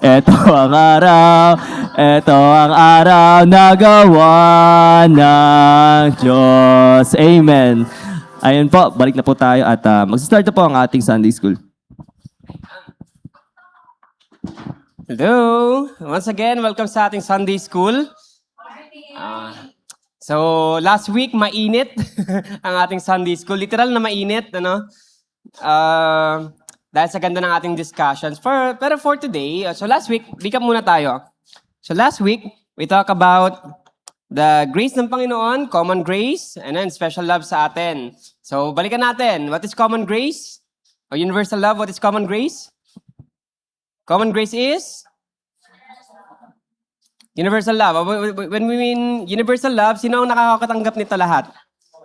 ito ang araw na gawa ng Diyos. Amen. Ayun po, balik na po tayo at mag-start na po ang ating Sunday School. Hello! Once again, welcome sa ating Sunday School. So, last week, mainit ang ating Sunday School. Literal na mainit, ano? Dahil sa ganda ng ating discussions. Pero for today, so last week, recap muna tayo. So last week, we talk about the grace ng Panginoon, common grace, and then special love sa atin. So, balikan natin. What is common grace? O universal love, what is common grace? Common grace is? Universal love. When we mean universal love, sino ang nakakatanggap nito lahat?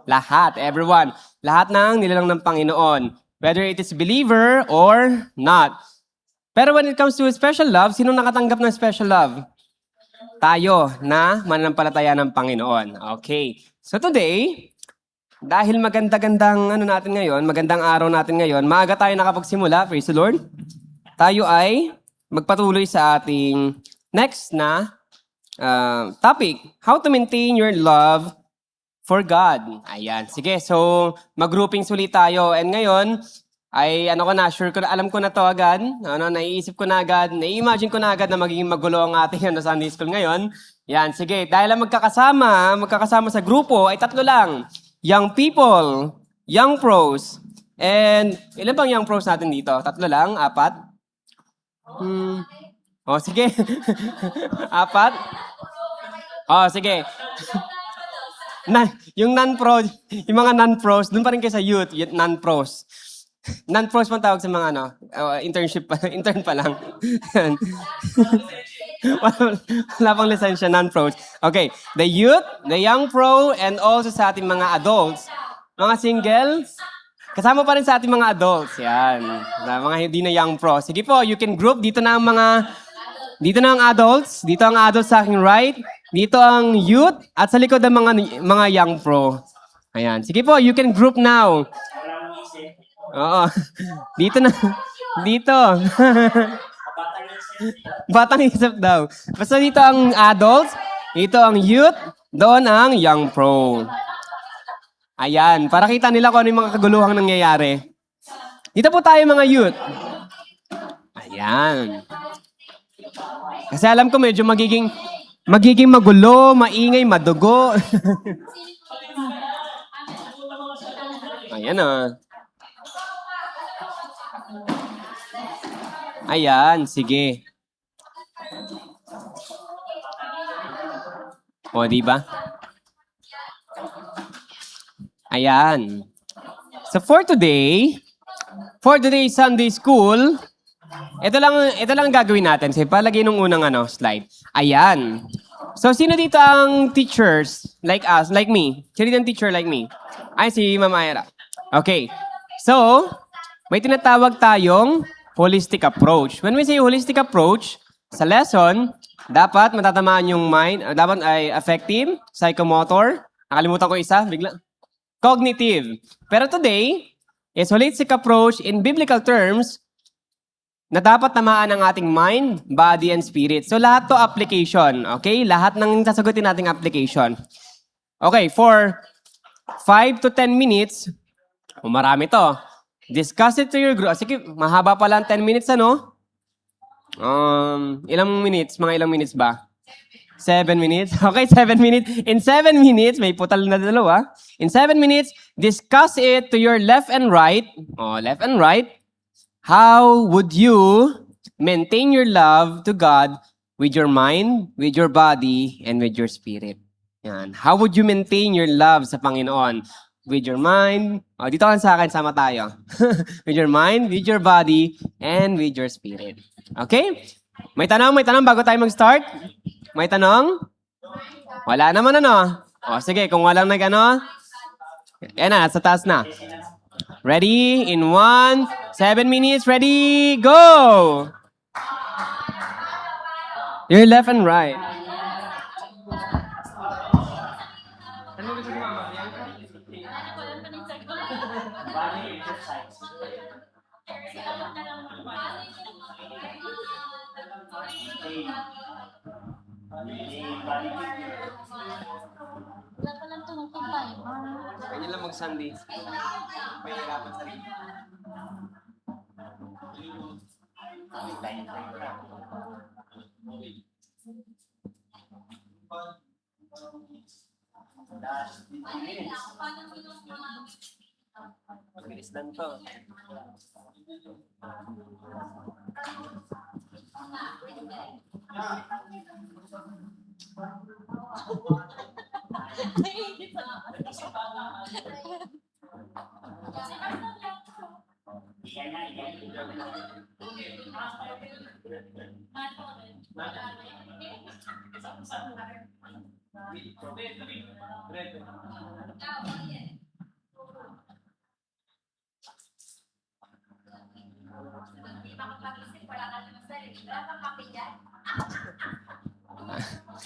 Lahat, everyone. Lahat ng nilalang ng Panginoon. Whether it is believer or not. Pero when it comes to special love, sino nakatanggap ng special love? Tayo na mananampalataya ng Panginoon. Okay. So today, dahil magandang natin ngayon, magandang araw natin ngayon, maaga tayo nakapagsimula, praise the Lord. Tayo ay magpatuloy sa ating next na topic, how to maintain your love for God. Ayan, sige, so mag-grouping ulit tayo. And ngayon, ay alam ko na to agad, naiisip ko na agad, nai-imagine ko na agad na magiging magulo ang ating Sunday School ngayon. Yan, sige, dahil lang magkakasama sa grupo ay tatlo lang. Young people, young pros, and ilan bang young pros natin dito? Tatlo lang? Apat? O, sige. Apat? O, sige. Yung yung mga non-pros, dun pa rin kayo sa youth, non-pros. Non-pros man tawag sa mga internship pa, intern pa lang. Wala pang lisensya, non-pros. Okay, the youth, the young pro, and also sa ating mga adults. Mga singles, kasama pa rin sa ating mga adults. Yan, mga hindi na young pro. Sige po, you can group. Dito na ang adults. Dito ang adults sa aking right. Dito ang youth. At sa likod ang mga young pro. Ayan, sige po, you can group now. Oo. Dito na. Dito. Batang isip daw. Basta dito ang adults, dito ang youth, doon ang young pro. Ayan. Para kita nila kung ano yung mga kaguluhang nangyayari. Dito po tayo mga youth. Ayan. Kasi alam ko medyo magiging magulo, maingay, madugo. Ayan ah. Ayan, sige. O, diba? Ayan. So for today's Sunday School, ito lang gagawin natin. Sige, palagay nung unang slide. Ayan. So sino dito ang teachers like us, like me? Sino dito ang teacher like me? Ay, si Ma'am Ira. Okay. So, may tinatawag tayong holistic approach. When we say holistic approach, sa lesson, dapat matatamaan yung mind, dapat ay affective, psychomotor, nakalimutan ko isa, bigla. Cognitive. Pero today, is holistic approach in biblical terms na dapat tamaan ang ating mind, body, and spirit. So lahat to application, okay? Lahat ng sasagutin nating application. Okay, for 5 to 10 minutes, marami to. Discuss it to your group. Sige, mahaba pa lang 10 minutes, ano? Ilang minutes ba? 7 minutes? Okay, 7 minutes. In 7 minutes, may putal na dalawa. In 7 minutes, discuss it to your left and right. Left and right. How would you maintain your love to God with your mind, with your body, and with your spirit? Yan. How would you maintain your love sa Panginoon? With your mind. Dito ka sa akin, sama tayo. With your mind, with your body, and with your spirit. Okay? May tanong bago tayo mag-start? May tanong? Wala naman sige, kung walang yan na, sa taas na. Ready? In 7 minutes, ready, go! Your left and right. Wala pa lang tumutupay. Ganyan lang mag-Sunday. May hirapan sa rin. Mabilis lang to.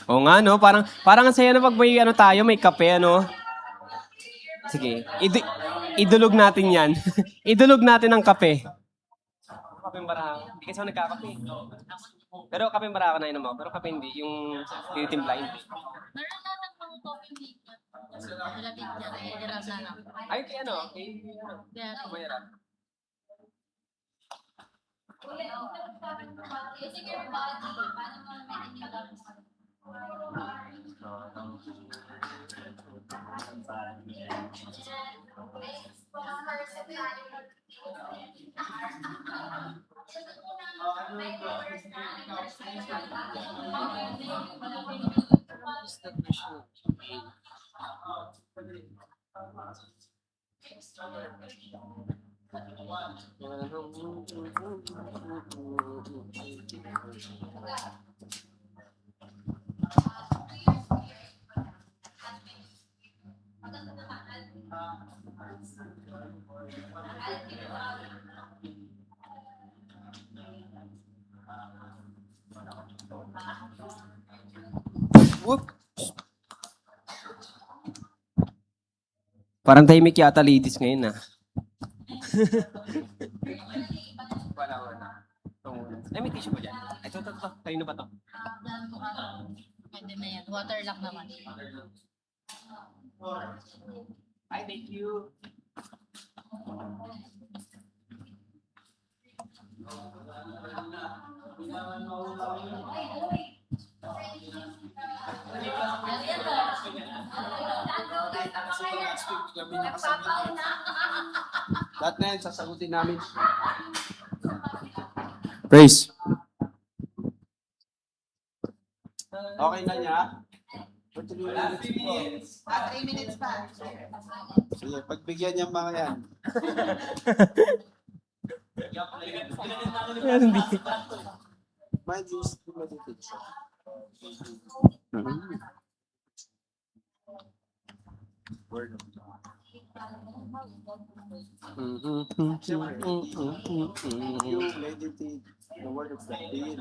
Oo nga, no? Parang ang saya na pag may ano tayo, may kape, ano? Sige, idulog natin yan. Idulog natin ang kape. Kape barako. Hindi kasi ako nagkakape. Pero kape barako na inom ako. Pero kape hindi. Yung tinitimpla, hindi. Meron naman mga coffee maker. Wala picture eh. Hirap na lang. Ay, kaya ano? Kaya ano? Kaya Kumayarap. Whoop. Parang tahimik yata ladies ngayon, ah. Wala. Ay, may tissue ko dyan. Ay, ito. Kanino ba to? pwede na yan. Water lock naman. Ay, thank you. Lahat na yan, sasagutin namin. Praise. Okay na niya? 3 minutes pa. Sige, pagbigyan niya mga yan. Mind you, meditation. Word of God. If you meditate the word of God daily,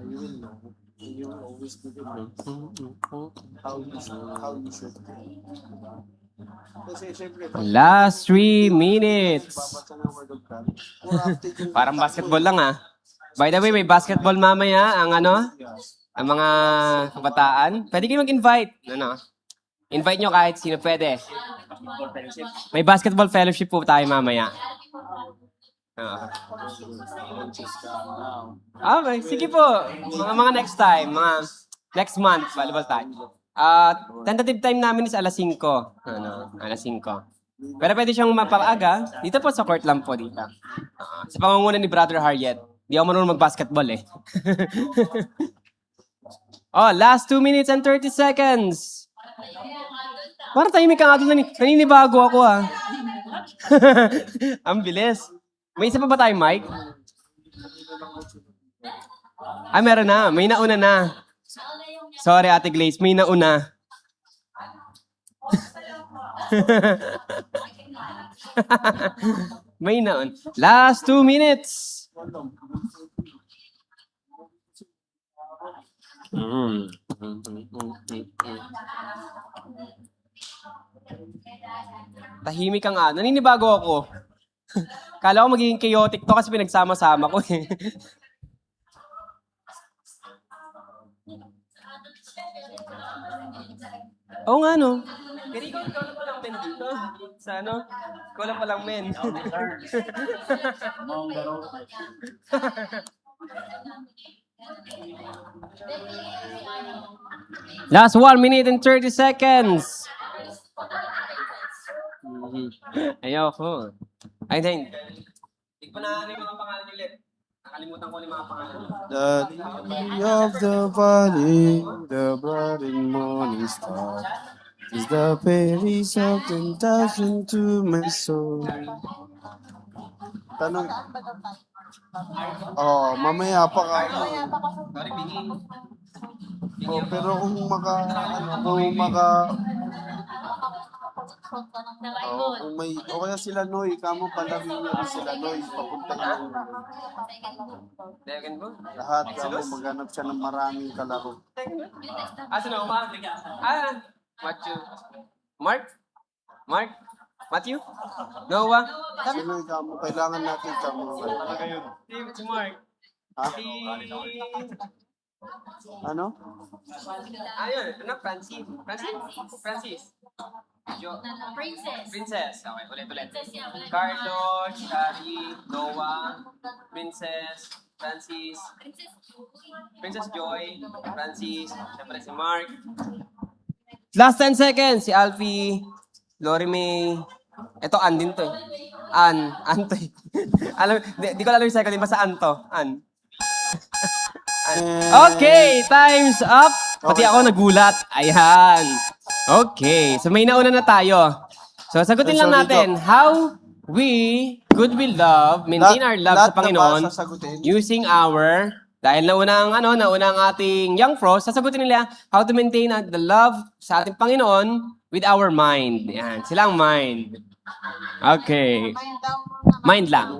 you will know, and you will always be able how you should do. Kasi syempre, pag Last 3 minutes. babasa ng word of God, more active yung Parang basketball lang, ah. By the way, may basketball mamaya ang ang mga kabataan. Pwede kayo mag-invite. Invite nyo kahit sino pwede. May basketball fellowship po tayo mamaya. Okay, sige po. Mga next time, mga next month, volleyball tayo. Tentative time namin is alas 5. Alas 5. Pero pwede siyang mapaaga. Dito po sa court lang po dito. Sa pangunguna ni Brother Harriet. Di ako marunong mag-basketball eh. Last 2 minutes and 30 seconds. Parang tahimik ka nga doon. Naninibago ako, ah. Ang bilis. May isa pa ba tayong mic? Meron na. May nauna na. Sorry, Ate Glaze. May nauna. May nauna. Last 2 minutes. Tahimik ka nga. Naninibago ako. Kala ko magiging chaotic to kasi pinagsama-sama ko eh. Oo nga, no? Pero ikaw lang palang men dito. Sa ano? Ikaw lang palang men. Last 1 minute and 30 seconds. Ayoko. Ay, hindi. Hindi ko na ano yung mga pangalan ulit. Nakalimutan ko yung mga pangalan. The lily of the valley, the bright and morning star, is the berries of temptation to my soul. Tanong. Oh, mamaya pa ka. Sorry, Biggie. Oh, pero kung may, o kaya sila Noy, kamo palagay niyo rin sila Noy, papunta yung Second mo? lahat, kamo maghanap siya ng maraming kalaro. Sino? Matthew. Mark? Mark? Matthew? Noah? Sino yung kamo? Kailangan natin kamo. Si Mark. Ha? Si... Ano? Ayun, ano? Francis. Francis. Princess. Princess. Okay, ulit. Princess yan. Carlos, Shari, Noah, Princess, Francis, Princess Joy, Francis, syempre si Mark. Last 10 seconds, si Alfie, Lori May. Ito, Ann din to. Ann to. Alam, di ko alam yung second name, basta Ann to. Ann. Okay, time's up. Pati Okay. ako nagulat. Ayan. Okay, so may nauna na tayo. So sagutin lang Sorry, natin, how could we love, maintain our love sa Lahat na ba Panginoon sasagutin? using our, dahil nauna ang ating young pros, sasagutin nila how to maintain the love sa ating Panginoon with our mind. Yan, silang mind. Okay. Mind lang.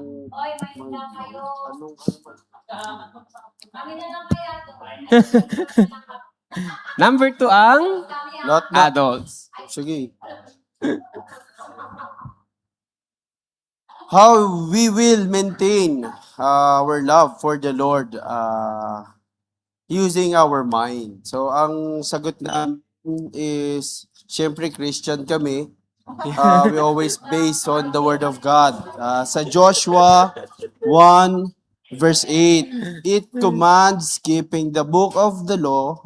Number 2 ang Lahat na. adults. Sige. How we will maintain our love for the Lord using our mind. So, ang sagot namin is, syempre Christian kami. We always base on the Word of God. Sa Joshua 1 verse 8, it commands keeping the book of the law.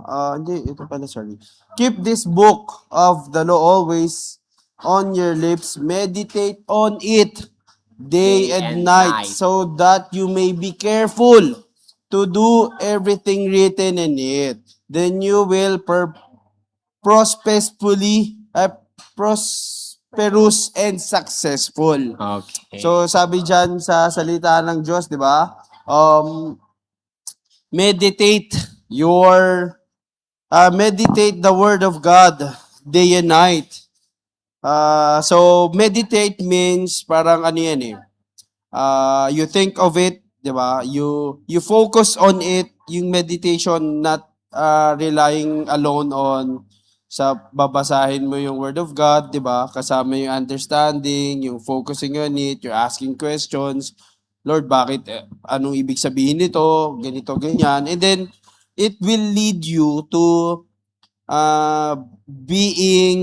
Sorry. Keep this book of the law always on your lips. Meditate on it day and night, so that you may be careful to do everything written in it. Then you will prosperous and successful. Okay. So sabi diyan sa salita ng Diyos, 'di ba? Meditate the word of God day and night. So meditate means parang ano yan eh. You think of it, 'di ba? You focus on it, yung meditation, not relying alone on sa babasahin mo yung word of God, 'di ba? Kasama yung understanding, yung focusing on it, you're asking questions. Lord, bakit anong ibig sabihin nito? Ganito, ganyan. And then it will lead you to being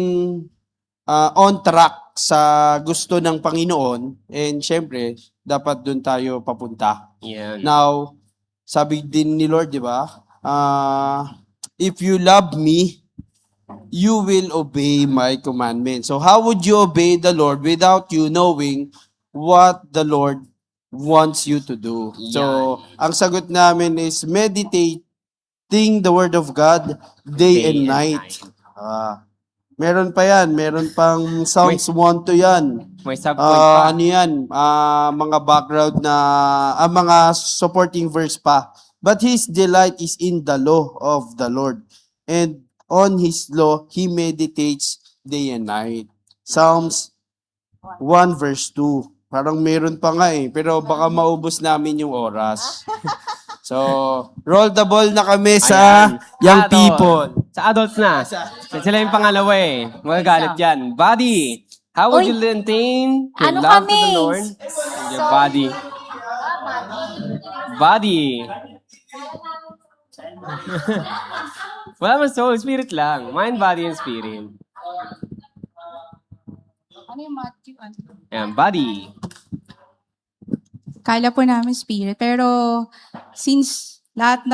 on track sa gusto ng Panginoon, and syempre dapat doon tayo papunta. Yan. Now, sabi din ni Lord, di ba? If you love me, you will obey my commandments. So how would you obey the Lord without you knowing what the Lord wants you to do? So, ang sagot namin is meditating the Word of God day and night. Meron pa yan. Meron pang Psalms 1 to yan. May subpoint pa. Ano yan? Mga background na, mga supporting verse pa. But his delight is in the law of the Lord. And on his law, he meditates day and night. Psalms 1 verse 2. Parang meron pa nga eh. Pero baka maubos namin yung oras. So, roll the ball na kami sa Ayan. young Adult. people. Sa adults na. Sila yung pangalawa eh. Magagalit dyan. Body, how would Uy. you maintain your Ano love to kami? the Lord? Your body. Body. Wala man soul, spirit lang. Mind, body, and spirit. Ano yung Matthew? Ayan, body. Kala po namin spirit, pero since lahat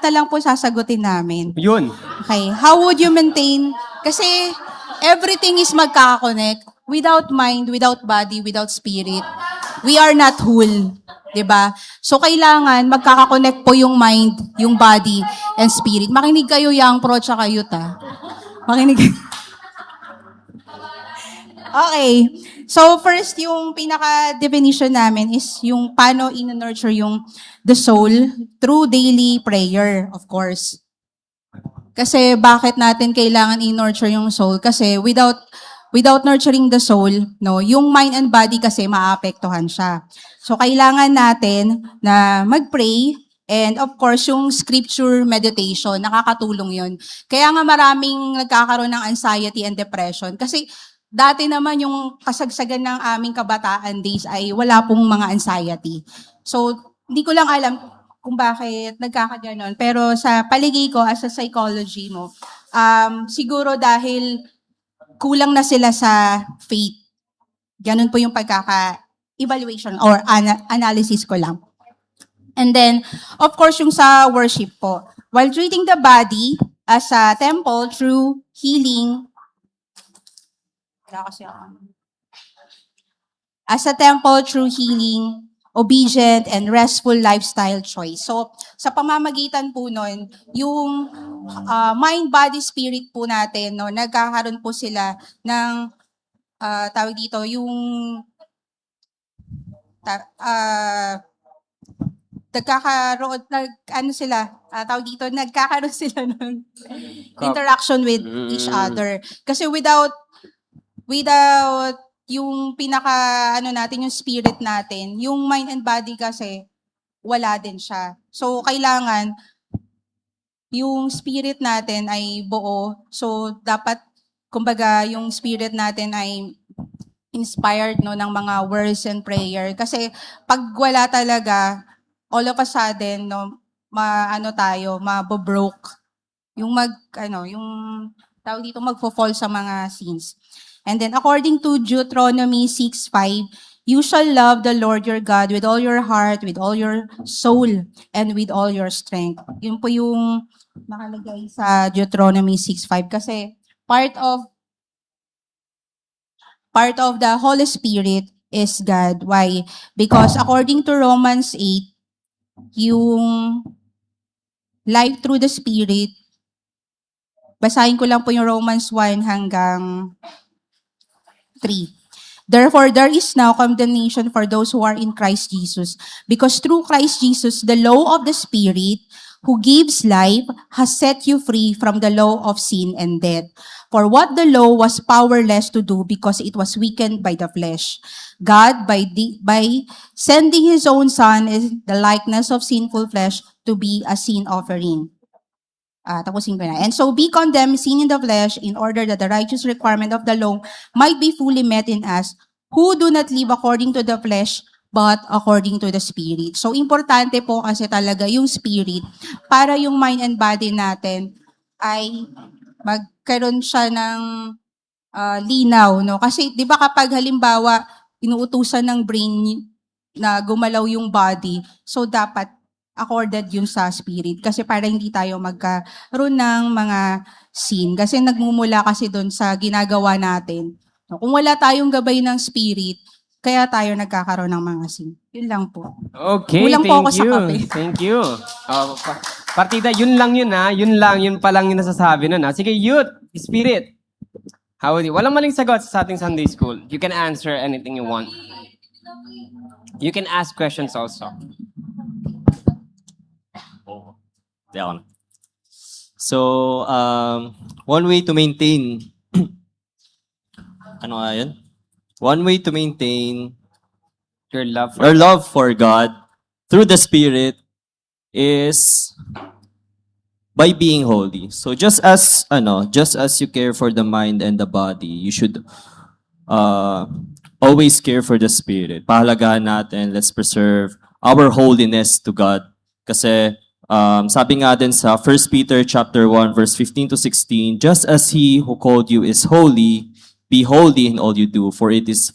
na lang po sasagutin namin. Yun. Okay, how would you maintain? Kasi everything is magkaka-connect. Without mind, without body, without spirit, we are not whole. 'Di ba? So kailangan magkaka-connect po yung mind, yung body, and spirit. Makinig kayo, young pro, tsaka youth, ah. Makinig. Okay. So first, yung pinaka-definition namin is yung paano in-nurture yung the soul through daily prayer, of course. Kasi bakit natin kailangan i-nurture yung soul? Kasi without nurturing the soul, no, yung mind and body kasi maapektuhan siya. So kailangan natin na mag-pray, and of course yung scripture meditation, nakakatulong yun. Kaya nga maraming nagkakaroon ng anxiety and depression kasi dati naman yung kasagsagan ng aming kabataan days ay wala pong mga anxiety. So hindi ko lang alam kung bakit nagkakaganon. Pero sa paligid ko as a psychology mo, siguro dahil kulang na sila sa faith. Ganun po yung pagkaka-evaluation or analysis ko lang. And then, of course, yung sa worship po. While treating the body as a temple through healing, obedient, and restful lifestyle choice. So, sa pamamagitan po nun, yung mind, body, spirit po natin, no, nagkakaroon po sila ng, tawag dito, yung, nagkakaroon sila ng interaction with each other. Kasi without yung natin, yung spirit natin, yung mind and body kasi, wala din siya. So, kailangan, yung spirit natin ay buo. So, dapat, kumbaga, yung spirit natin ay inspired, no, ng mga words and prayer. Kasi, pag wala talaga, all of a sudden, no, mabobroke. Yung magfo-fall sa mga sins. And then, according to Deuteronomy 6:5, you shall love the Lord your God with all your heart, with all your soul, and with all your strength. Yun po yung nakalagay sa Deuteronomy 6:5. Kasi part of the Holy Spirit is God. Why? Because according to Romans 8, yung life through the Spirit, basahin ko lang po yung Romans 1 hanggang 3. Therefore, there is now condemnation for those who are in Christ Jesus, because through Christ Jesus, the law of the Spirit, who gives life, has set you free from the law of sin and death. For what the law was powerless to do because it was weakened by the flesh, God, by sending His own Son in the likeness of sinful flesh to be a sin offering. Tapusin ko na. And so be condemned, sin in the flesh, in order that the righteous requirement of the law might be fully met in us, who do not live according to the flesh, but according to the Spirit. So, importante po kasi talaga yung Spirit para yung mind and body natin ay magkaroon siya ng linaw, no? Kasi, di ba kapag halimbawa, inuutusan ng brain na gumalaw yung body, so dapat accorded yun sa spirit. Kasi para hindi tayo magkaroon ng mga sin. Kasi nagmumula kasi doon sa ginagawa natin. No, kung wala tayong gabay ng spirit, kaya tayo nagkakaroon ng mga sin. Yun lang po. Okay, Kulang po ako thank sa you. kape. Thank you. Partida, yun lang yun ha. Yun pa lang yung nasasabi nun ha. Sige, youth, spirit. How would you? Walang maling sagot sa ating Sunday school. You can answer anything you want. You can ask questions also. Down. So, one way to maintain ano nga yun? One way to maintain Your love for our love for God through the Spirit is by being holy. So just as you care for the mind and the body, you should always care for the Spirit. Pahalagahan natin, let's preserve our holiness to God. Kasi Sabi nga din sa 1 Peter chapter 1 verse 15 to 16, just as he who called you is holy, be holy in all you do, for it is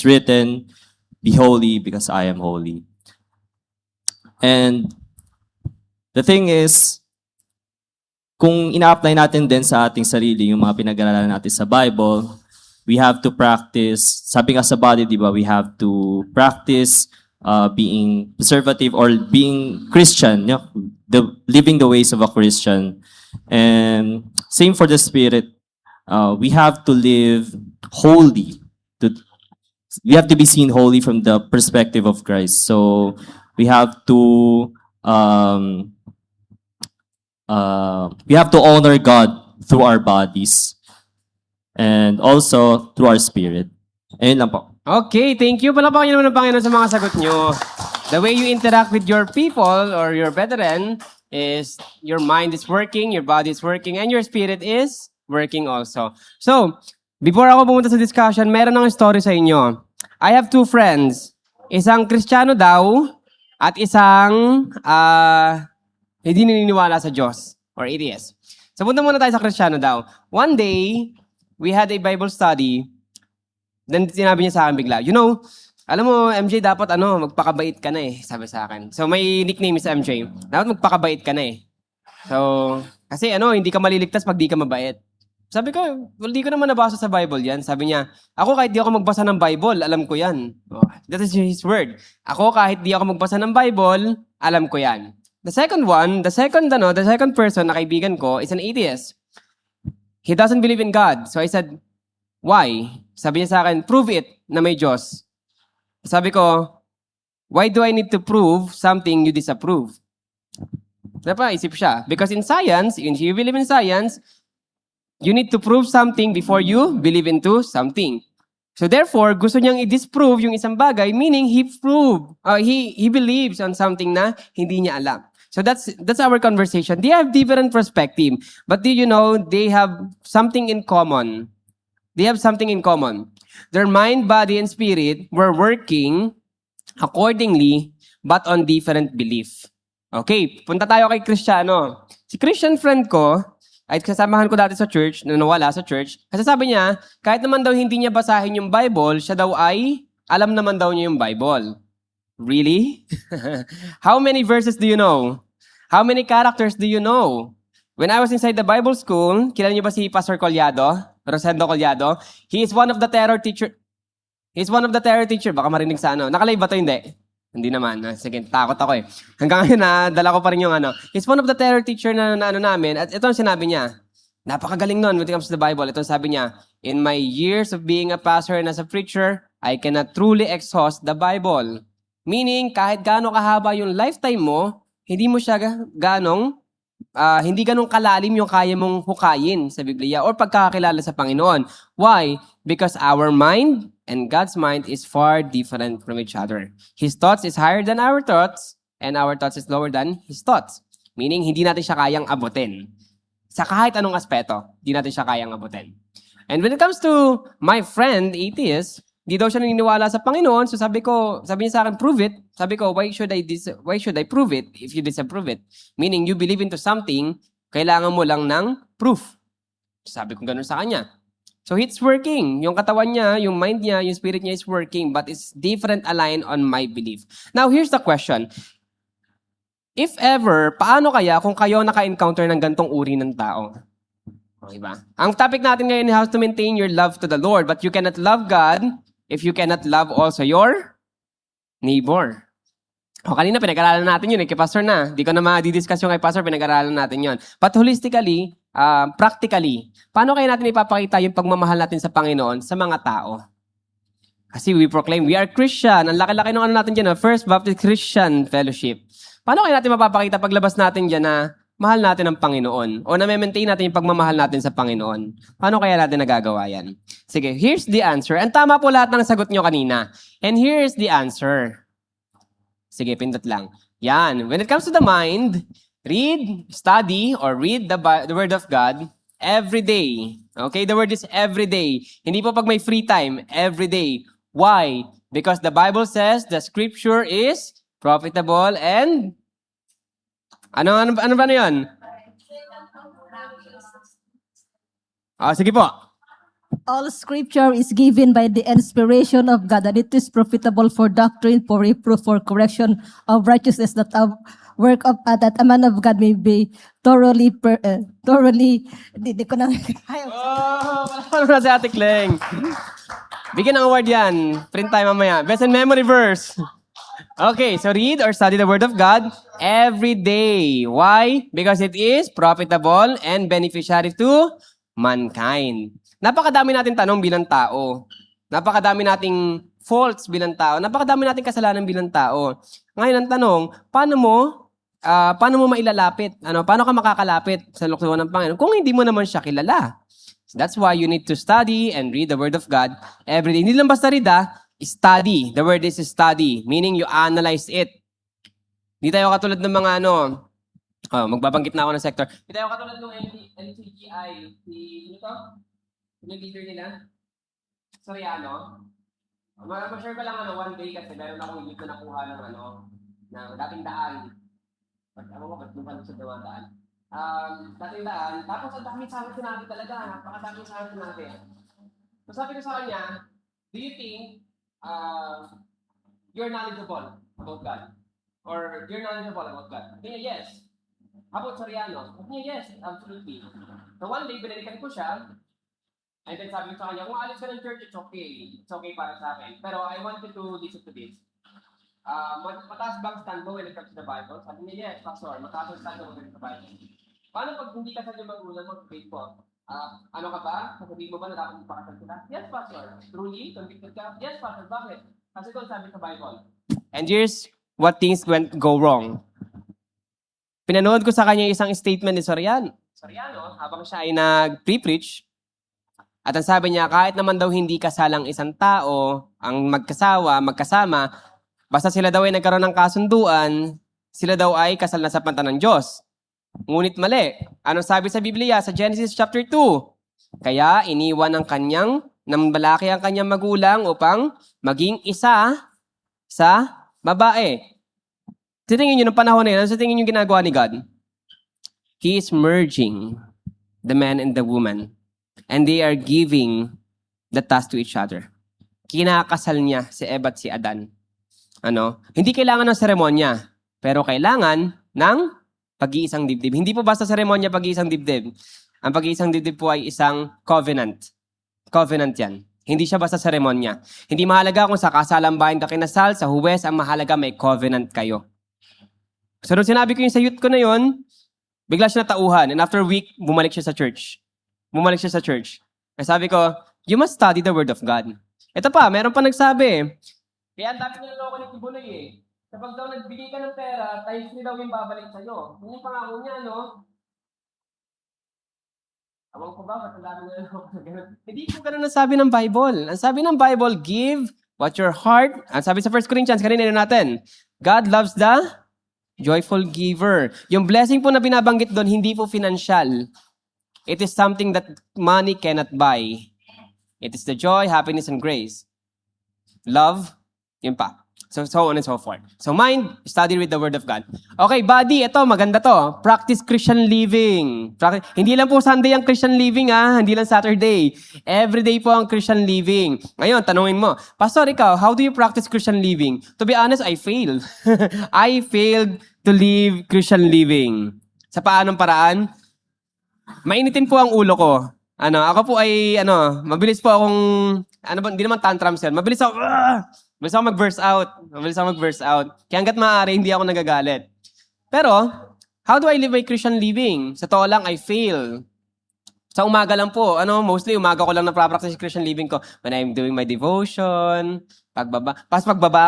written, be holy because I am holy. And the thing is, kung ina-apply natin din sa ating sarili yung mga pinag-aralan natin sa Bible, we have to practice, sabi nga sa body, di ba, we have to practice being conservative or being Christian, you know, living the ways of a Christian. And same for the Spirit. We have to live holy. We have to be seen holy from the perspective of Christ. So we have to honor God through our bodies and also through our spirit. Ayun lang po. Okay, thank you. Palapakan niyo naman ng Panginoon sa mga sagot niyo. The way you interact with your people or your brethren is your mind is working, your body is working, and your spirit is working also. So, before ako pumunta sa discussion, meron ng story sa inyo. I have two friends. Isang Kristiyano daw at isang hindi naniniwala sa Diyos or atheist. So, punta muna tayo sa Kristiyano daw. One day, we had a Bible study. Then sinabi niya sa akin bigla, alam mo, MJ, dapat magpakabait ka na eh, sabi sa akin. So may nickname is MJ. Dapat magpakabait ka na eh. So, kasi hindi ka maliligtas pag di ka mabait. Sabi ko, well, di ko naman nabasa sa Bible yan. Sabi niya, ako kahit di ako magbasa ng Bible, alam ko yan. Oh, that is his word. Ako kahit di ako magbasa ng Bible, alam ko yan. The second person na kaibigan ko is an atheist. He doesn't believe in God. So I said, why? Sabi niya sa akin, prove it na may Diyos. Sabi ko, why do I need to prove something you disapprove? Napaisip siya. Because in science, if you believe in science, you need to prove something before you believe into something. So therefore, gusto niyang i-disprove yung isang bagay, meaning he believes on something na hindi niya alam. So that's our conversation. They have different perspective, but do you know they have something in common? They have something in common. Their mind, body, and spirit were working accordingly, but on different belief. Okay, punta tayo kay Kristiyano. Si Christian friend ko, ay kasamahan ko dati sa church, na nawala sa church, kasi sabi niya, kahit naman daw hindi niya basahin yung Bible, siya daw ay alam naman daw niya yung Bible. Really? How many verses do you know? How many characters do you know? When I was inside the Bible school, kilala niyo ba si Pastor Collado? Rosendo Collado? He is one of the terror teacher. Baka marinig sa Nakalive ba to? Hindi. Hindi naman. Sige, takot ako eh. Hanggang ngayon dala ko pa rin yung He's one of the terror teacher na namin. At ito ang sinabi niya. Napakagaling nun when it comes to the Bible. Ito ang sabi niya, in my years of being a pastor and as a preacher, I cannot truly exhaust the Bible. Meaning, kahit gaano kahaba yung lifetime mo, hindi mo siya hindi ganong kalalim yung kaya mong hukayin sa Biblia or pagkakakilala sa Panginoon. Why? Because our mind and God's mind is far different from each other. His thoughts is higher than our thoughts and our thoughts is lower than His thoughts. Meaning, hindi natin siya kayang abutin. Sa kahit anong aspeto, hindi natin siya kayang abutin. And when it comes to my friend, atheist, di daw siya naniniwala sa Panginoon. So sabi niya sa akin, prove it. Sabi ko, why should I prove it if you disapprove it? Meaning, you believe into something, kailangan mo lang ng proof. Sabi ko ganun sa kanya. So it's working. Yung katawan niya, yung mind niya, yung spirit niya is working, but it's different aligned on my belief. Now, here's the question. If ever, paano kaya kung kayo naka-encounter ng gantong uri ng tao? Okay ba? Ang topic natin ngayon is how to maintain your love to the Lord, but you cannot love God if you cannot love also your neighbor. O kanina pinag-aralan natin yun kay Pastor na. Di ko na ma-discuss yung kay Pastor, pinag-aralan natin yun. But holistically, practically, paano kaya natin ipapakita yung pagmamahal natin sa Panginoon sa mga tao? Kasi we proclaim, we are Christian. Ang laki-laki ng natin dyan, First Baptist Christian Fellowship. Paano kaya natin mapapakita paglabas natin dyan na mahal natin ang Panginoon o na-maintain natin yung pagmamahal natin sa Panginoon? Paano kaya natin nagagawa yan? Sige, here's the answer. And tama po lahat ng sagot nyo kanina. And here's the answer. Sige, pindot lang. Yan. When it comes to the mind, study the Word of God every day. Okay? The word is every day. Hindi po pag may free time, every day. Why? Because the Bible says the Scripture is profitable and Ano ba na yun? Sige po. All scripture is given by the inspiration of God, and it is profitable for doctrine, for reproof, for correction of righteousness, that a work of that a man of God may be thoroughly, di ko na, Ano na si Ate Kleng? Bigyan ng award yan. Print tayo mamaya. Best in memory verse. Okay, so read or study the Word of God every day. Why? Because it is profitable and beneficiary to mankind. Napakadami natin tanong bilang tao. Napakadami nating faults bilang tao. Napakadami nating kasalanan bilang tao. Ngayon ang tanong, paano mo mailalapit? Paano ka makakalapit sa luksuhan ng Panginoon kung hindi mo naman siya kilala? That's why you need to study and read the Word of God every day. Hindi lang basta read, study. The word is study, meaning you analyze it. Hindi tayo katulad ng mga magbabanggit na ako ng sector. Hindi tayo katulad ng NCGI. Sino to? Yung leader nila? Soriano. Ma-share ko lang one day kasi meron akong dito nakuha ng dating daan. Ano mo, ba't lupa sa daan? Dating daan. Tapos ang dami sa akin sinabi talaga. Napakadami sa akin sinabi. So sabi ko sa kanya, do you think you're knowledgeable about God? Or you're knowledgeable about God? Sabi niya, yes. How about Soriano? Sabi niya, yes, absolutely. So one day, binalikan ko siya. And then sabi ko sa kanya, kung alis ka ng church, it's okay. It's okay para sa akin. Pero I want you to listen to this. Mataas bang stand mo when it comes to the Bible? Sabi niya, yes, Pastor. Mataas ang stand mo when it comes to the Bible. Paano pag hindi ka sa yung magulang mo, faith po? Ano ka ba? Sasabihin mo ba na dapat ipakasal kita? Yes, Pastor. Truly? Convicted ka? Yes, Pastor. Bakit? Kasi ito sabi sa Bible. And here's what things go wrong. Pinanood ko sa kanya isang statement ni Soriano, habang siya ay nag-pre-preach, at ang sabi niya, kahit naman daw hindi kasalang isang tao, ang magkasama, basta sila daw ay nagkaroon ng kasunduan, sila daw ay kasal na sa pantan ng Diyos. Ngunit mali. Anong sabi sa Biblia sa Genesis chapter 2? Kaya iniwan ng balaki ang kanyang magulang upang maging isa sa babae. Sa tingin nyo, ng panahon na yun, sa tingin nyo ginagawa ni God? He is merging the man and the woman. And they are giving the task to each other. Kinakasal niya si Eva at si Adan. Hindi kailangan ng seremonya, pero kailangan ng pag-iisang dibdib. Hindi po basta seremonya pag-iisang dibdib. Ang pag-iisang dibdib po ay isang covenant. Covenant yan. Hindi siya basta seremonya. Hindi mahalaga kung sa kasalang bayan ka kinasal, sa huwes, ang mahalaga may covenant kayo. So, nung sinabi ko yung sa youth ko na yun, bigla siya natauhan. And after a week, bumalik siya sa church. Ay sabi ko, you must study the Word of God. Ito pa, meron pa nagsabi. Kaya ang dami niloloko ni Tibuloy Kapag daw nagbigay ka ng pera, times niya daw yung babalik sa'yo. Yung pangako niya, Awang ko ba? Ba't ang dami niloloko na gano'n? Hindi ko gano'n nasabi ng Bible. Ang sabi ng Bible, give what your heart. Ang sabi sa 1 Corinthians, kanina natin, God loves the joyful giver. Yung blessing po na binabanggit doon, hindi po financial. It is something that money cannot buy. It is the joy, happiness, and grace. Love, yun pa. So on and so forth. So mind, study with the Word of God. Okay, body, ito, maganda to. Practice Christian living. Hindi lang po Sunday ang Christian living, Hindi lang Saturday. Every day po ang Christian living. Ngayon, tanungin mo, Pastor, ikaw, how do you practice Christian living? To be honest, I failed. I failed to live Christian living. Sa paanong paraan? Mainitin po ang ulo ko. Ako po ay, mabilis po akong, hindi naman tantrums yan. Mabilis ako mag-burst out. Kaya hanggat maaari, hindi ako nagagalit. Pero, how do I live my Christian living? Sa totoo lang, I fail. Sa umaga lang po, mostly umaga ko lang na-practice Christian living ko. When I'm doing my devotion, pagbaba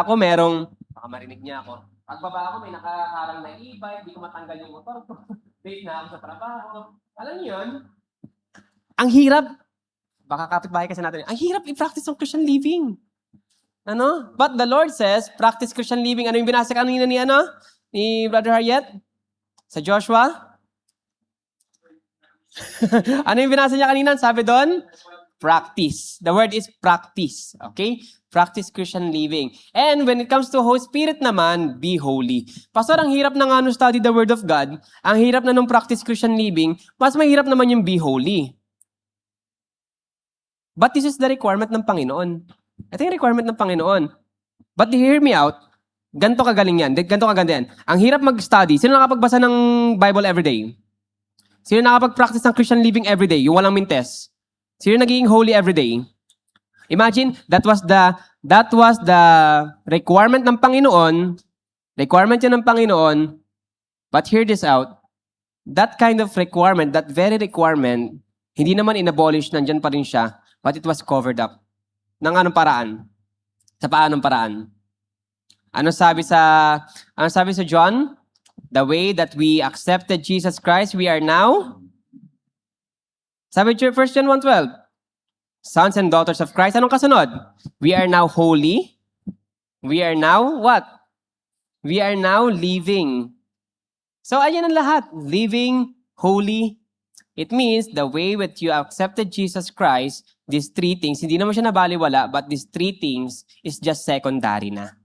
ko, baka marinig niya ako. Pagbaba ako, may nakaharang na e-bike, di ko matanggal yung motor ko. Late na ako sa trabaho. Alam niyo yun? Ang hirap. Baka kapitbahay kasi natin. Ang hirap i-practice ang Christian living. But the Lord says, practice Christian living. Ano yung binasa kanina ni Brother Harriet? Sa Joshua? Ano yung binasa niya kanina? Sabi doon? practice. The word is practice. Okay? Practice Christian living. And when it comes to Holy Spirit naman, be holy. Pastor, ang hirap na nga nung study the Word of God, ang hirap na nung practice Christian living, mas mahirap naman yung be holy. But this is the requirement ng Panginoon. Ito yung requirement ng Panginoon. But hear me out, ganito kagaling yan, ganito kaganda yan. Ang hirap mag-study. Sino nakapagbasa ng Bible everyday? Sino nakapag-practice ng Christian living everyday? Yung walang mintes. Sino naging holy everyday? Imagine, that was the requirement ng Panginoon. Requirement yan ng Panginoon. But hear this out. That kind of requirement, that very requirement, hindi naman inabolish, nandyan pa rin siya, but it was covered up. Nang anong paraan? Sa paanong paraan? Ano sabi sa John? The way that we accepted Jesus Christ, we are now, sabi 1 John 1:12, sons and daughters of Christ. Anong kasunod? We are now holy. We are now what? We are now living. So ayan ang lahat. Living, holy. It means the way that you accepted Jesus Christ, these three things, hindi naman siya nabaliwala, but these three things is just secondary na.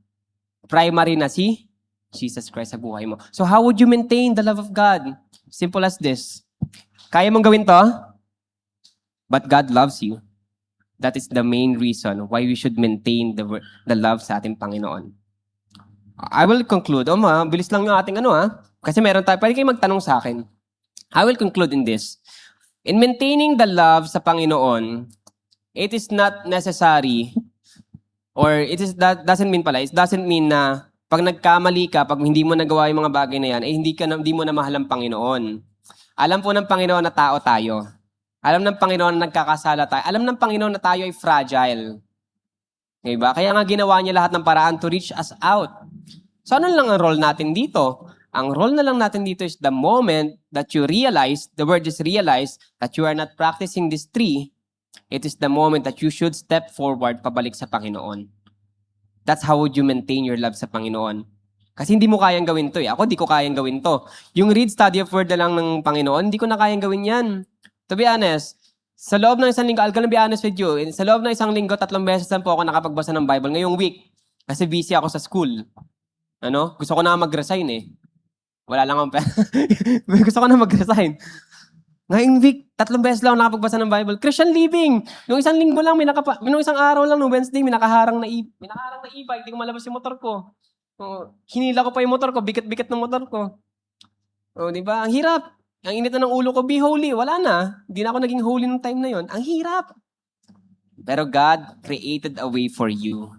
Primary na si Jesus Christ sa buhay mo. So how would you maintain the love of God? Simple as this. Kaya mong gawin to? But God loves you. That is the main reason why we should maintain the love sa ating Panginoon. I will conclude. Bilis lang yung ating kasi meron tayo. Pwede kayo magtanong sa akin. I will conclude in this. In maintaining the love sa Panginoon, it is not necessary, or it doesn't mean na pag nagkamali ka, pag hindi mo nagawa yung mga bagay na yan, hindi mo na mahal ang Panginoon. Alam po ng Panginoon na tao tayo. Alam ng Panginoon na nagkakasala tayo. Alam ng Panginoon na tayo ay fragile. Diba? Kaya nga ginawa niya lahat ng paraan to reach us out. So ano lang ang role natin dito? Ang role na lang natin dito is the moment that you realize, the word is realize, that you are not practicing these three, it is the moment that you should step forward pabalik sa Panginoon. That's how would you maintain your love sa Panginoon. Kasi hindi mo kayang gawin to eh. Ako, di ko kayang gawin to. Yung read, study of word na lang ng Panginoon, hindi ko na kayang gawin yan. To be honest, sa loob ng isang linggo, I'll gonna be honest with you, sa loob ng isang linggo, 3 beses lang po ako nakapagbasa ng Bible ngayong week. Kasi busy ako sa school. Gusto ko na mag-resign eh. Wala lang akong gusto ko na mag-resign. Ngayong week, 3 beses lang ako nakapagbasa ng Bible. Christian living! Yung isang linggo lang, yung isang araw lang, no Wednesday, may nakaharang na e-bike, hindi ko malabas yung motor ko. Hinila ko pa yung motor ko, bigat-bigat ng motor ko. Di ba? Ang hirap. Ang init na ng ulo ko, be holy. Wala na. Hindi na ako naging holy nung time na yon. Ang hirap. Pero God created a way for you.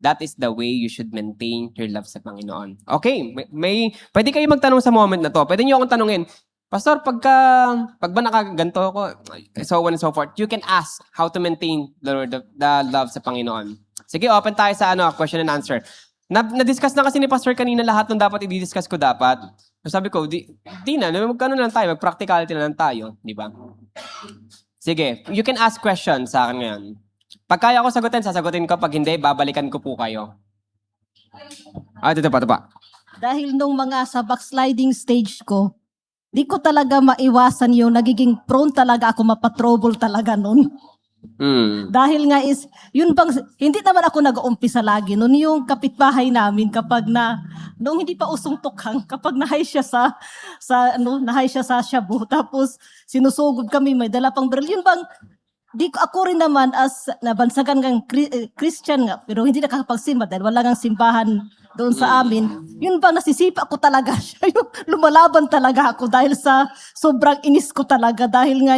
That is the way you should maintain your love sa Panginoon. Okay, pwede kayo magtanong sa moment na to. Pwede niyo akong tanungin, Pastor, pag ba nakaganto ako, so on and so forth, you can ask how to maintain the love sa Panginoon. Sige, open tayo sa question and answer. Na-discuss na kasi ni Pastor kanina lahat ng dapat i-discuss ko dapat. So sabi ko, di na, magkano na lang tayo, mag-practicality na lang tayo, di ba? Sige, you can ask questions sa akin ngayon. Pag kaya ko sasagutin ko. Pag hindi, babalikan ko po kayo. Ito pa. Dahil nung mga sa backsliding stage ko, di ko talaga maiwasan yung nagiging prone talaga ako mapatrouble talaga nun. Dahil nga yun bang, hindi naman ako nag-uumpisa lagi. Noon yung kapitbahay namin kapag nung hindi pa usong tukhang, kapag nahay siya nahay siya sa Shabu, tapos sinusugod kami, may dala pang baril. Yun bang, ako rin naman as nabansagan ng Christian nga, pero hindi nakakapagsimba dahil wala ngang simbahan doon sa amin. Yun bang nasisipa ko talaga siya. Yung lumalaban talaga ako dahil sa sobrang inis ko talaga dahil nga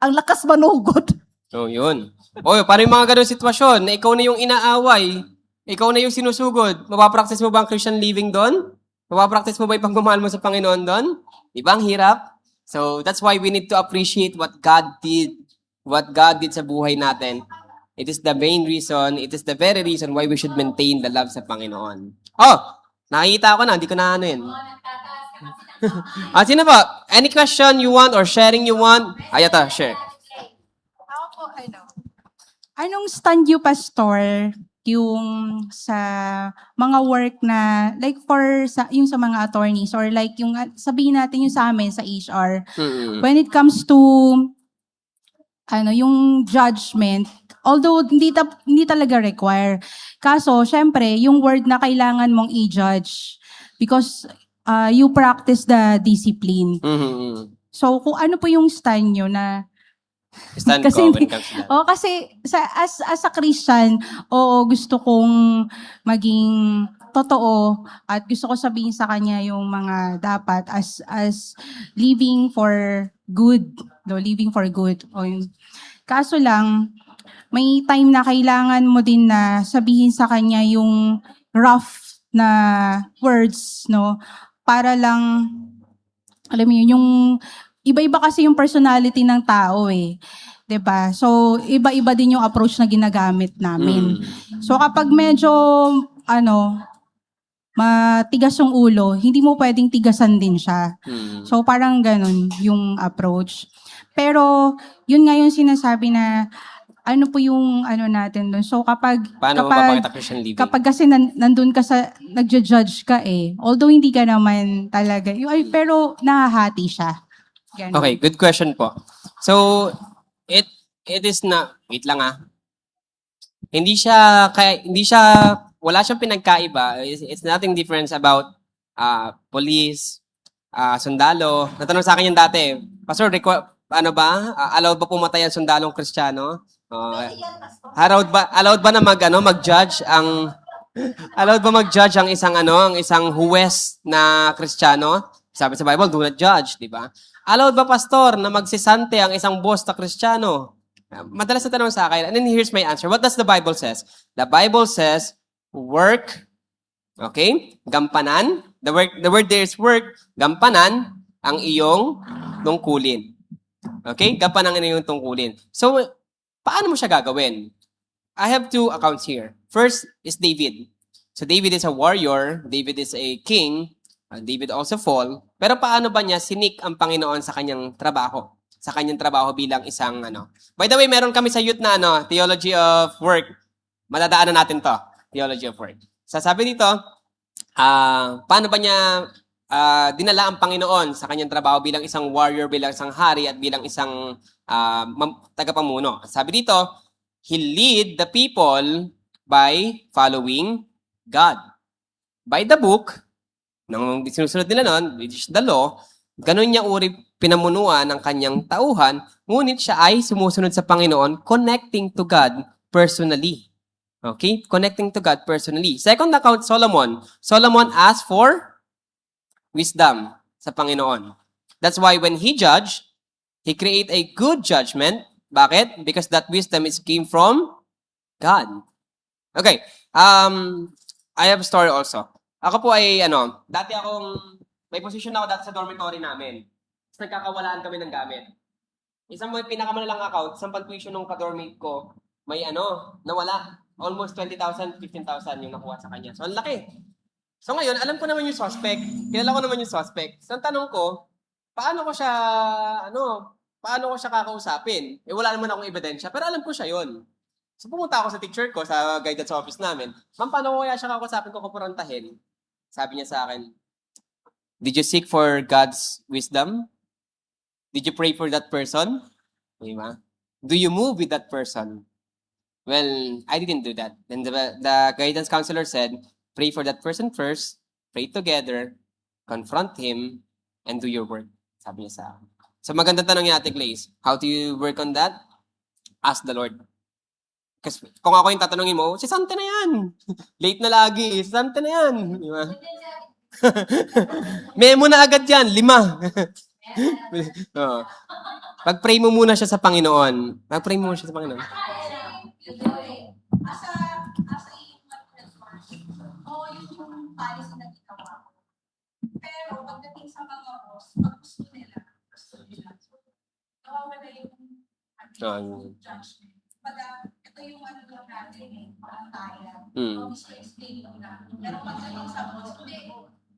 ang lakas manugod. Yun. Paano yung mga ganun sitwasyon na ikaw na yung inaaway, ikaw na yung sinusugod, mapapractice mo ba ang Christian living doon? Mapapractice mo ba yung pagmamahal mo sa Panginoon doon? Di ba ang hirap? So that's why we need to appreciate what God did sa buhay natin. It is the main reason, it is the very reason why we should maintain the love sa Panginoon. Nakikita ko na, hindi ko na yun. Sino ba? Any question you want or sharing you want? Ayata, share. Anong stand you, Pastor, yung sa mga work na, like yung sa mga attorneys, or like yung sabihin natin yung sa amin sa HR, when it comes to yung judgment, although hindi talaga require. Kaso, syempre, yung word na kailangan mong i-judge because you practice the discipline. Mhm. So, kung ano po yung stand nyo na Stand Kasi ko when hindi- it comes to that. kasi as a Christian, oo, gusto kong maging totoo at gusto ko sabihin sa kanya yung mga dapat as living for good, living for good. Kaso lang, may time na kailangan mo din na sabihin sa kanya yung rough na words, no? Para lang, alam mo yun, yung iba-iba kasi yung personality ng tao eh. 'Di ba? So, iba-iba din yung approach na ginagamit namin. So, kapag medyo, matigas yung ulo, hindi mo pwedeng tigasan din siya. So, parang ganun yung approach. Pero, yun nga yung sinasabi na, ano po yung natin doon. So, Paano mo papakita Christian living? kapag kasi nandun ka sa, nagja-judge ka although hindi ka naman talaga, pero nahahati siya. Ganun. Okay, good question po. So, it is na, wait lang wala siyang pinagkaiba. It's nothing different about police, sundalo. Natanong sa akin yan dati, Pastor, allowed ba pumatay ang sundalong Kristiyano? Allowed ba na mag-judge ang allowed ba mag-judge ang isang huwes na Kristiyano? Sabi sa Bible, do not judge, di ba? Allowed ba, pastor, na magsisante ang isang boss na Kristiyano? Madalas na tanong sa akin. And then here's my answer. What does the Bible says? The Bible says, work, okay? Gampanan. The word there is work. Gampanan ang iyong tungkulin. Okay? Gampanan ang iyong tungkulin. So, paano mo siya gagawin? I have two accounts here. First is David. So, David is a warrior. David is a king. David also fall. Pero paano ba niya sinik ang Panginoon sa kanyang trabaho? Sa kanyang trabaho bilang isang By the way, meron kami sa youth na theology of work. Madadaanan natin to. Theology of work. Sasabi dito, paano ba niya dinala ang Panginoon sa kanyang trabaho bilang isang warrior, bilang isang hari, at bilang isang tagapamuno. Sabi dito, he lead the people by following God. By the book, nang sinusunod nila nun, which is the law, ganun niya uri pinamunuan ng kanyang tauhan, ngunit siya ay sumusunod sa Panginoon, connecting to God personally. Okay? Connecting to God personally. Second account, Solomon. Solomon asked for wisdom sa Panginoon. That's why when he judged, he create a good judgment. Bakit? Because that wisdom came from God. Okay. I have a story also. Ako po ay, may position ako dati sa dormitory namin. Tapos nagkakawalaan kami ng gamit. Isang pinakamalalang account, isang pag-tuition ng ka-dormate ko, may nawala. Almost 20,000, 15,000 yung nakuha sa kanya. So, ang laki. So, ngayon, alam ko naman yung suspect. Kilala ko naman yung suspect. So, ang tanong ko, paano ko siya kakausapin? Wala naman akong ebidensya, pero alam ko siya yon. So, pumunta ako sa teacher ko, sa guidance office namin. Ma'am, paano ko kaya siya kakausapin ko kumprontahin? Sabi niya sa akin, did you seek for God's wisdom? Did you pray for that person? Diba? Do you move with that person? Well, I didn't do that. Then the guidance counselor said, pray for that person first, pray together, confront him, and do your work. Sabi niya sa akin. So magandang tanong niya, Ate Glaze. How do you work on that? Ask the Lord. Kasi kung ako yung tatanungin mo, si Sante na yan. Late na lagi, si Sante na yan. Di ba? Memo na agad yan, 5. Oo. Pag-pray mo muna siya sa Panginoon. Pag-pray mo muna siya sa Panginoon. Yung policy na ginawa ko. Pero pagdating sa mga boss, pag gusto nila, nawawala yung judgment. Ito yung lang natin parang tayo. Gusto explain mo na. Pero pagdating sa boss, hindi.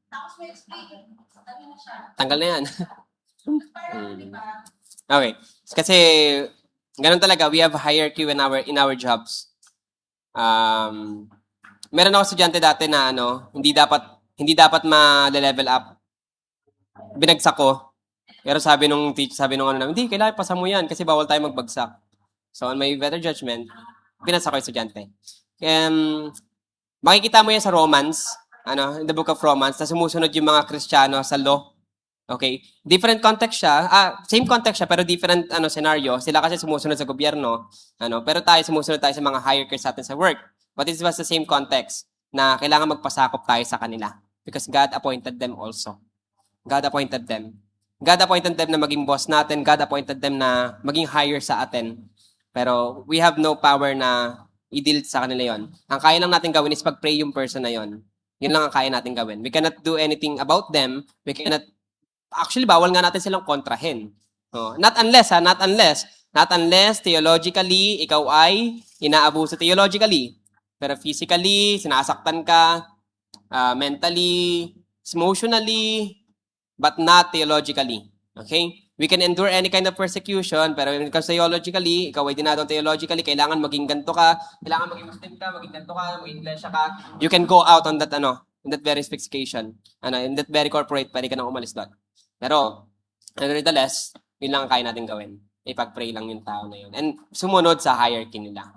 Tapos may explain. Sabi na siya. Tanggal na yan. Parang, di ba? Okay. Kasi, ganun talaga, we have hierarchy in our jobs. Meron ako estudyante dati na hindi dapat ma-level up. Binagsak ko. Pero sabi nung ano namin, hindi, kailangan pasa mo yan kasi bawal tayo magbagsak. So, on my better judgment, pinasa ko yung estudyante. Makikita mo yan sa Romans, in the book of Romans, na sumusunod yung mga Kristiyano sa law. Okay? Different context siya. Same context siya, pero different scenario. Sila kasi sumusunod sa gobyerno, pero sumusunod tayo sa mga higher sa atin sa work. But it was the same context na kailangan magpasakop tayo sa kanila because God appointed them also. God appointed them. God appointed them na maging boss natin. God appointed them na maging higher sa atin. Pero we have no power na i-deal sa kanila yon. Ang kaya lang natin gawin is pag-pray yung person na yon. Yun lang ang kaya natin gawin. We cannot do anything about them. Actually, bawal nga natin silang kontrahin. Not unless theologically, ikaw ay inaabuso theologically. Pero physically, sinasaktan ka, mentally, emotionally, but not theologically. Okay? We can endure any kind of persecution, pero when it comes to theologically, ikaw ay dinadong theologically, kailangan maging ganito ka, kailangan maging Muslim ka, maging ganito ka, maging iglesia ka, you can go out on that, in that very specification, in that very corporate, pwede ka nang umalis doon. Pero, nevertheless, yun lang ang kaya natin gawin. Ipag-pray lang yung tao na yun. And sumunod sa hierarchy nila.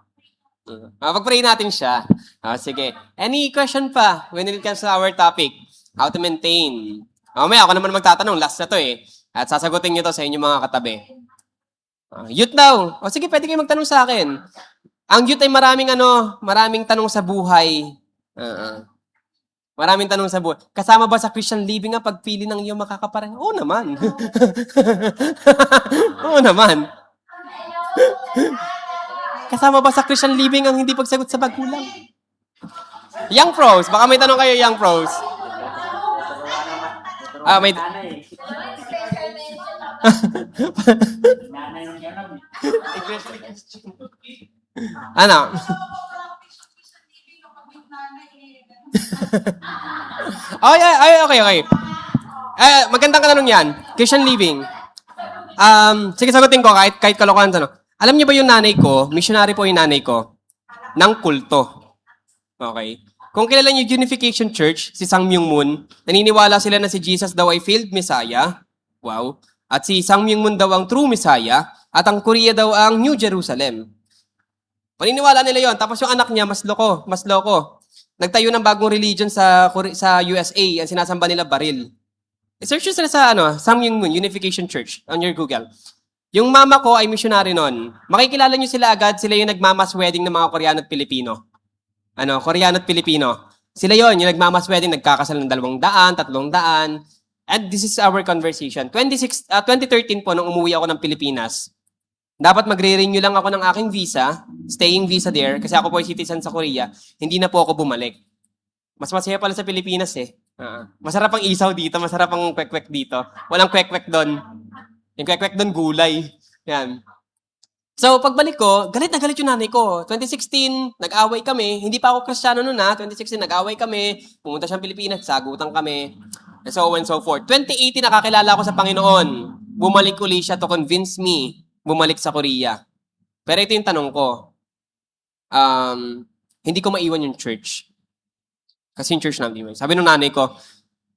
Pag-pray natin siya. Sige. Any question pa when it comes to our topic? How to maintain. Mamaya ako naman magtatanong. Last na to eh. At sasagutin nyo to sa inyong mga katabi. Youth daw. Sige, pwede kayo magtanong sa akin. Ang youth ay maraming tanong sa buhay. Maraming tanong sa buhay. Kasama ba sa Christian living ang pagpili ng iyong makakapareho? Oo naman. Oo naman. Kasama ba sa Christian living ang hindi pagsagot sa magulang? Young pros. Baka may tanong kayo, young pros. May... ano? Okay. Magandang katanong yan. Christian living. Sige, sagutin ko kahit kalokohan tanong. Alam niyo ba yung nanay ko, missionary po yung nanay ko, ng kulto. Okay? Kung kilala niyo Unification Church, si Sang Myung Moon, naniniwala sila na si Jesus daw ay failed Messiah. Wow. At si Sang Myung Moon daw ang true Messiah, at ang Korea daw ang New Jerusalem. Paniniwala nila yon. Tapos yung anak niya, mas loko. Nagtayo ng bagong religion sa USA, ang sinasamba nila baril. I-search nyo sila sa Sang Myung Moon, Unification Church, on your Google. Yung mama ko ay missionary nun. Makikilala nyo sila agad, sila yung nagmamas wedding ng mga Koreano at Pilipino. Koreano at Pilipino. Sila yon yung nagmamas wedding, nagkakasal ng 200, 300. And this is our conversation. 2013 po, nung umuwi ako ng Pilipinas, dapat magre-renew lang ako ng aking visa, staying visa there, kasi ako po ay citizen sa Korea, hindi na po ako bumalik. Mas masaya pala sa Pilipinas eh. Masarap ang isaw dito, masarap ang kwek-kwek dito. Walang kwek-kwek doon. Yung kwek-kwek doon, gulay. Yan. So, pagbalik ko, galit na galit yung nanay ko. 2016, nag-away kami. Hindi pa ako Kristiyano noon 2016, nag-away kami. Pumunta siyang Pilipinas, sagutan kami. And so on and so forth. 2018, nakakilala ako sa Panginoon. Bumalik uli siya to convince me bumalik sa Korea. Pero ito yung tanong ko. Hindi ko maiwan yung church. Kasi yung church namin. Sabi ng nanay ko,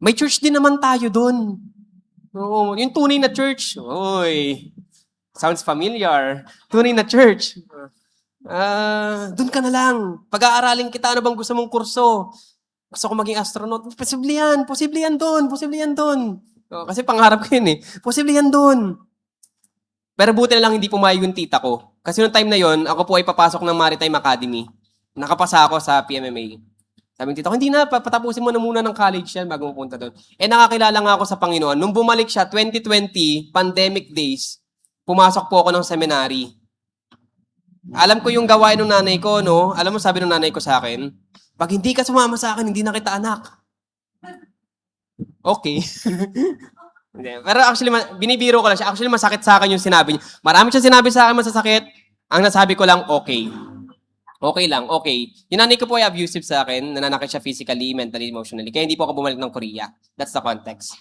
may church din naman tayo doon. Oo, yung tunay na church. Oy, sounds familiar. Tunay na church. Doon ka na lang. Pag-aaralin kita, ano bang gusto mong kurso? Gusto ko maging astronaut. Posible yan doon. Kasi pangarap ko yun eh. Posible yan doon. Pero buti na lang hindi pumayag yung tita ko. Kasi noong time na yon, ako po ay papasok ng Maritime Academy. Nakapasa ako sa PMMA. Sabi ng tita ko, hindi na, patapusin mo na muna ng college yan bago pupunta doon. Nakakilala nga ako sa Panginoon. Nung bumalik siya, 2020, pandemic days, pumasok po ako ng seminary. Alam ko yung gawain ng nanay ko, no? Alam mo, sabi ng nanay ko sa akin, pag hindi ka sumama sa akin, hindi na kita anak. Okay. Pero actually, binibiro ko lang siya. Actually, masakit sa akin yung sinabi niya. Marami siya sinabi sa akin masasakit. Ang nasabi ko lang, okay. Okay lang, okay. Yung nanay ko po ay abusive sa akin. Nananakit siya physically, mentally, emotionally. Kaya hindi po ako bumalik ng Korea. That's the context.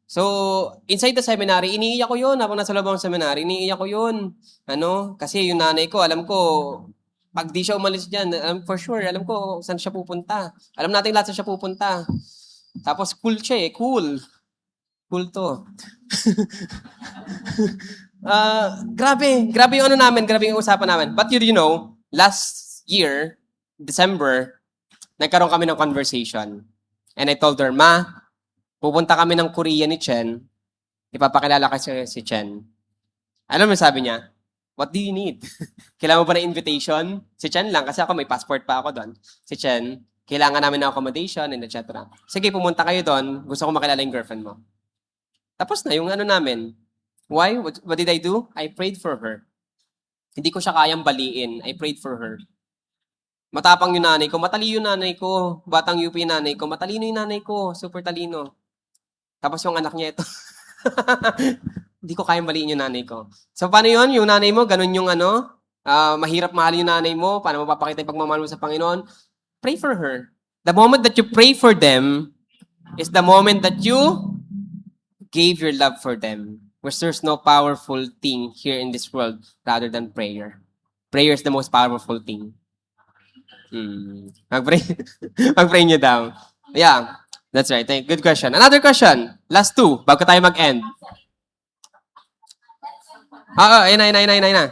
So, inside the seminary, iniiyak ko yun. Habang nasa loob ng seminary, iniiyak ko yun. Kasi yung nanay ko, alam ko, pag di siya umalis dyan, for sure, alam ko saan siya pupunta. Alam natin lahat saan siya pupunta. Tapos cool siya eh, cool. Cool to. Grabe yung ano namin, grabe yung usapan namin. But you know, last year, December, nagkaroon kami ng conversation. And I told her, Ma, pupunta kami ng Korea ni Chen. Ipapakilala kasi si Chen. Alam mo sabi niya? What do you need? Kailangan mo ba ng invitation? Si Chen lang, kasi ako may passport pa ako doon. Si Chen, kailangan namin ng accommodation and etc. Sige, pumunta kayo doon. Gusto ko makilala yung girlfriend mo. Tapos na yung ano namin. Why? What did I do? I prayed for her. Hindi ko siya kayang baliin. I prayed for her. Matapang yung nanay ko. Matali yung nanay ko. Batang UP yung nanay ko. Matalino yung nanay ko. Super talino. Tapos yung anak niya ito. Hindi ko kayang baliin yung nanay ko. So, paano yun? Yung nanay mo, ganun yung ano? Mahirap mahalin yung nanay mo. Paano mapapakita yung pagmamahal mo sa Panginoon? Pray for her. The moment that you pray for them is the moment that you gave your love for them. Because there's no powerful thing here in this world rather than prayer. Prayer is the most powerful thing. Mag-pray. Mag-pray nyo daw. Yeah, that's right. Good question. Another question. Last two, bago tayo mag-end. Ayun na.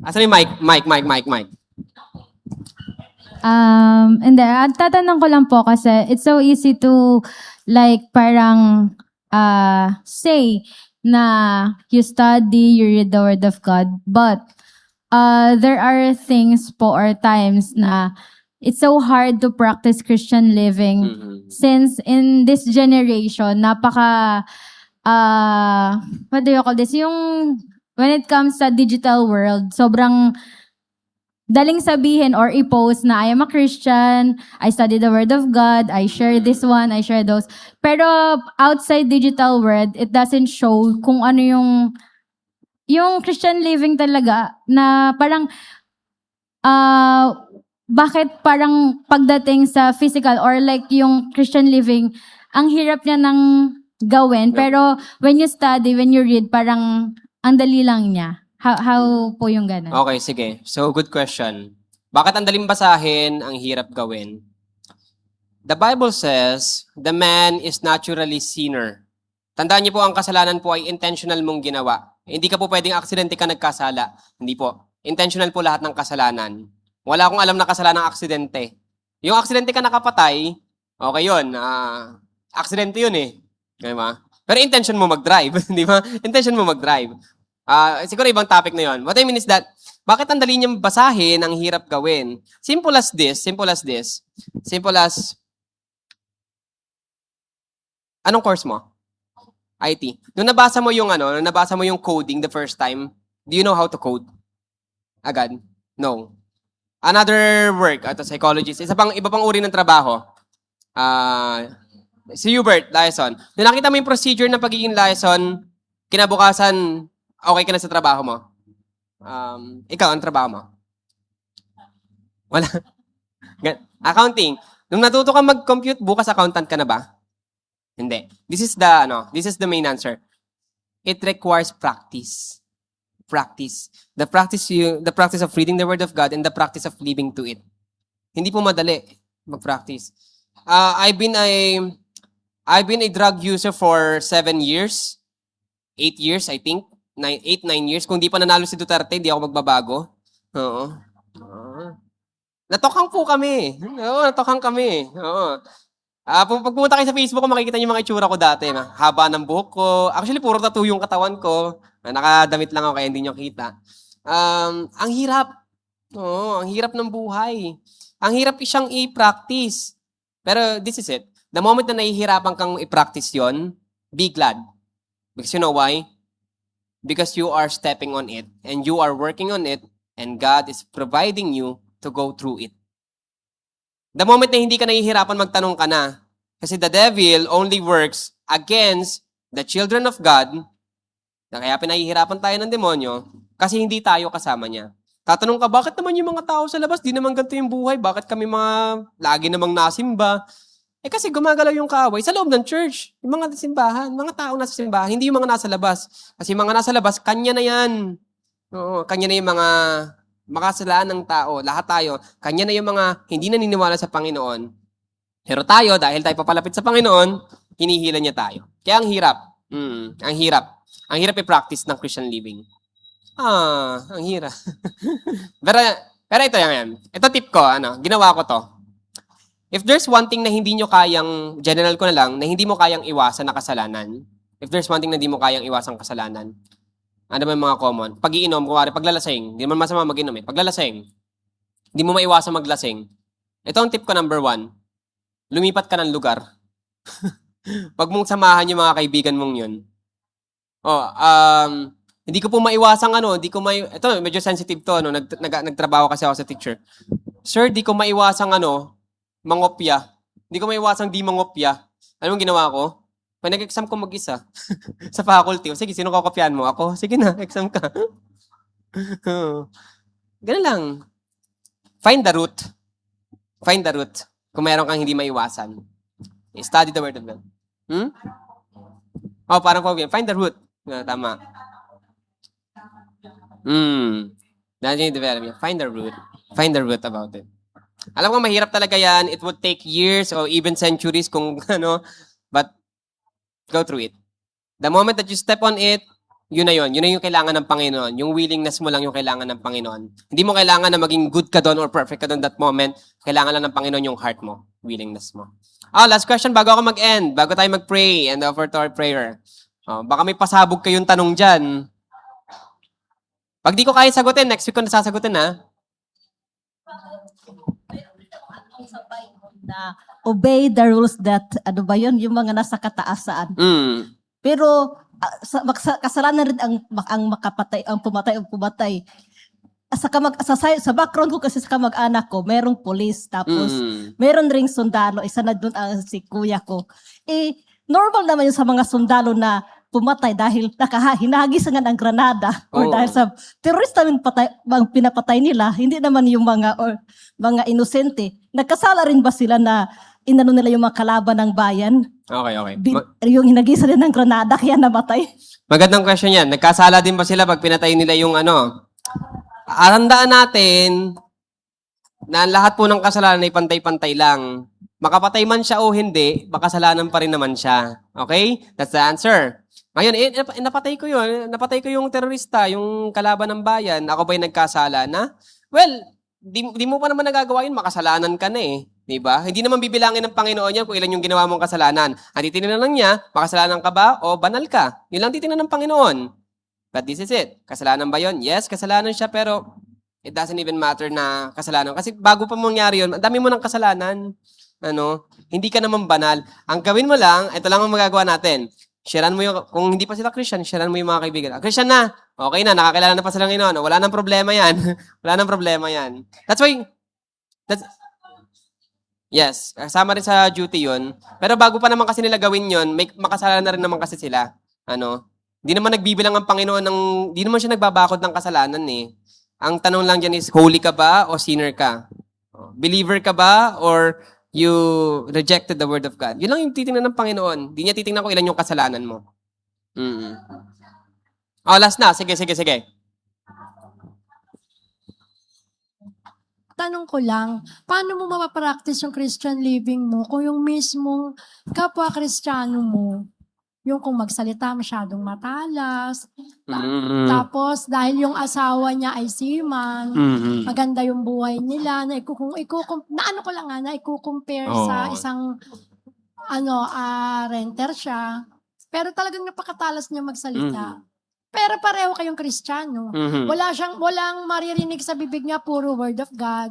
Asan yung mic? Hindi, tatanong ko lang po kasi it's so easy to like parang say na you study, you read the Word of God, but there are things po or times na it's so hard to practice Christian living since in this generation, napaka, what do you call this? Yung, when it comes sa digital world, sobrang daling sabihin or i-post na I am a Christian, I study the Word of God, I share this one, I share those. Pero outside digital world, it doesn't show kung ano yung Christian living talaga na parang bakit parang pagdating sa physical or like yung Christian living, ang hirap niya ng gawin. Pero when you study, when you read, parang ang dali lang niya. How po yung ganun? Okay, sige. So, good question. Bakit ang daling basahin, ang hirap gawin? The Bible says, the man is naturally sinner. Tandaan niyo po, ang kasalanan po ay intentional mong ginawa. Hindi ka po pwedeng aksidente ka nagkasala. Hindi po. Intentional po lahat ng kasalanan. Wala akong alam na kasalanan ng aksidente. Yung aksidente ka nakapatay, okay yun. Aksidente yun eh. Di ba? Pero intention mo mag-drive. Di ba? Intention mo mag-drive. Siguro ibang topic na yon. What I mean is that, bakit ang dali niyang basahin, ang hirap gawin? Simple as, anong course mo? IT. Nung nabasa mo yung coding the first time, do you know how to code? Agad? No. Another work, psychologist, iba pang uri ng trabaho. Si Hubert Liaison. Nung nakita mo yung procedure ng pagiging liaison, kinabukasan, okay ka na sa trabaho mo? Ikaw, ang trabaho mo? Wala. Accounting. Nung natuto ka mag-compute, bukas accountant ka na ba? Hindi. This is the main answer. It requires practice. Practice. The practice of reading the Word of God and the practice of living to it. Hindi po madali mag-practice. I've been a drug user for 7 years. 8 years, I think. 8-9 years. Kung di pa nanalo si Duterte, di ako magbabago. Oo. Natokhang po kami. Oo, natokhang kami. Oo. Pag pumunta kayo sa Facebook ko, makikita niyo mga itsura ko dati. Haba ng buhok ko. Actually, puro tattoo yung katawan ko. Nakadamit lang ako kaya hindi niyo kita. Ang hirap. Oo, ang hirap ng buhay. Ang hirap siyang i-practice. Pero this is it. The moment na nahihirapan kang i-practice yon, be glad. Because you know why? Because you are stepping on it and you are working on it and God is providing you to go through it. The moment na hindi ka nahihirapan, magtanong ka na. Kasi the devil only works against the children of God. Kaya pinahihirapan tayo ng demonyo kasi hindi tayo kasama niya. Tatanong ka, bakit naman yung mga tao sa labas, di naman ganito yung buhay? Bakit kami lagi namang nasimba? Kasi gumagalaw yung kaaway sa loob ng church. Yung mga simbahan, mga tao nasa simbahan, hindi yung mga nasa labas. Kasi yung mga nasa labas, kanya na yan. Oo, kanya na yung mga makasalaan ng tao. Lahat tayo, kanya na yung mga hindi naniniwala sa Panginoon. Pero tayo, dahil tayo papalapit sa Panginoon, hinihila niya tayo. Kaya ang hirap. Ang hirap. Ang hirap i-practice ng Christian living. Ang hirap. pero ito yan. Ito tip ko, ginawa ko to. If there's one thing na hindi nyo kayang, general ko na lang, na hindi mo kayang iwasan na kasalanan, if there's one thing na hindi mo kayang iwasan kasalanan, ano ba yung mga common? Pag-iinom, kumari, paglalasing, hindi naman masama mag-inom eh. Paglalasing, hindi mo maiwasan maglasing. Ito ang tip ko number 1. Lumipat ka ng lugar. Wag mong samahan yung mga kaibigan mong yun. Hindi ko po maiwasang ito medyo sensitive to, nagtrabaho kasi ako sa teacher. Sir, di ko maiwasang mangopya. Hindi ko maiwasang di mangopya. Ano mong ginawa ko? Pag nag-exam ko mag-isa sa faculty, sige, sino kokopyahan mo? Ako? Sige na, exam ka. Ganun lang. Find the root. Find the root. Kung meron kang hindi maiwasan. Study the word of God. Parang find the root. Tama. Find the root. Find the root about it. Alam ko mahirap talaga yan. It would take years or even centuries kung but go through it. The moment that you step on it, yun na yun. Yun na yung kailangan ng Panginoon. Yung willingness mo lang yung kailangan ng Panginoon. Hindi mo kailangan na maging good ka doon or perfect ka doon that moment. Kailangan lang ng Panginoon yung heart mo. Willingness mo. Last question bago ako mag-end. Bago tayo mag-pray and offer to our prayer. Baka may pasabog kayong tanong dyan. Pag di ko kaya sagutin, next week ko nasasagutin ha. Na obey the rules that, yung mga nasa kataasan. Pero, kasalanan rin ang makapatay, ang pumatay. Sa background ko kasi sa kamag-anak ko, merong police, tapos meron ring sundalo, isa na doon ang si kuya ko. Normal naman yun sa mga sundalo na pumatay dahil hinagisan nga ng granada or dahil sa terorista pinapatay nila, hindi naman yung mga inosente. Nagkasala rin ba sila na inano nila yung mga kalaban ng bayan? Okay. Yung hinagisan nila ng granada kaya namatay? Magandang question yan. Nagkasala din ba sila pag pinatay nila yung Tandaan natin na lahat po ng kasalanan ay pantay-pantay lang. Makapatay man siya o hindi, makasalanan pa rin naman siya. Okay? That's the answer. Ngayon, napatay ko yun. Napatay ko yung terorista, yung kalaban ng bayan. Ako ba'y nagkasala na? Well, di mo pa naman nagagawa yun, makasalanan ka na eh. Diba? Hindi naman bibilangin ng Panginoon yan kung ilan yung ginawa mong kasalanan. Ang titingnan lang niya, makasalanan ka ba o banal ka? Yun lang titingnan ng Panginoon. But this is it. Kasalanan ba yun? Yes, kasalanan siya, pero it doesn't even matter na kasalanan. Kasi bago pa mangyari yun, ang dami mo ng kasalanan. Hindi ka naman banal. Ang gawin mo lang, ito lang ang magagawa natin. Sharean mo yung, kung hindi pa sila Christian, sharean mo yung mga kaibigan. Christian na, okay na, nakakilala na pa sila ngayon. Wala nang problema yan. Wala nang problema yan. Yes, kasama rin sa duty yun. Pero bago pa naman kasi nila gawin yun, makasalanan na rin naman kasi sila. Hindi naman nagbibilang ang Panginoon hindi naman siya nagbabakod ng kasalanan eh. Ang tanong lang dyan is, holy ka ba o sinner ka? Believer ka ba or you rejected the word of God? Yun lang yung titingnan ng Panginoon. Hindi niya titingnan kung ilan yung kasalanan mo. Last na. Sige. Tanong ko lang, paano mo mapapractice yung Christian living mo kung yung mismong kapwa-Kristiyano mo, yung kung magsalita masyadong matalas, tapos dahil yung asawa niya ay seaman, maganda yung buhay nila, na i-compare sa isang renter siya, pero talagang napakatalas niya magsalita. Pero pareho kayong Kristiyano. Walang maririnig sa bibig niya, puro word of God.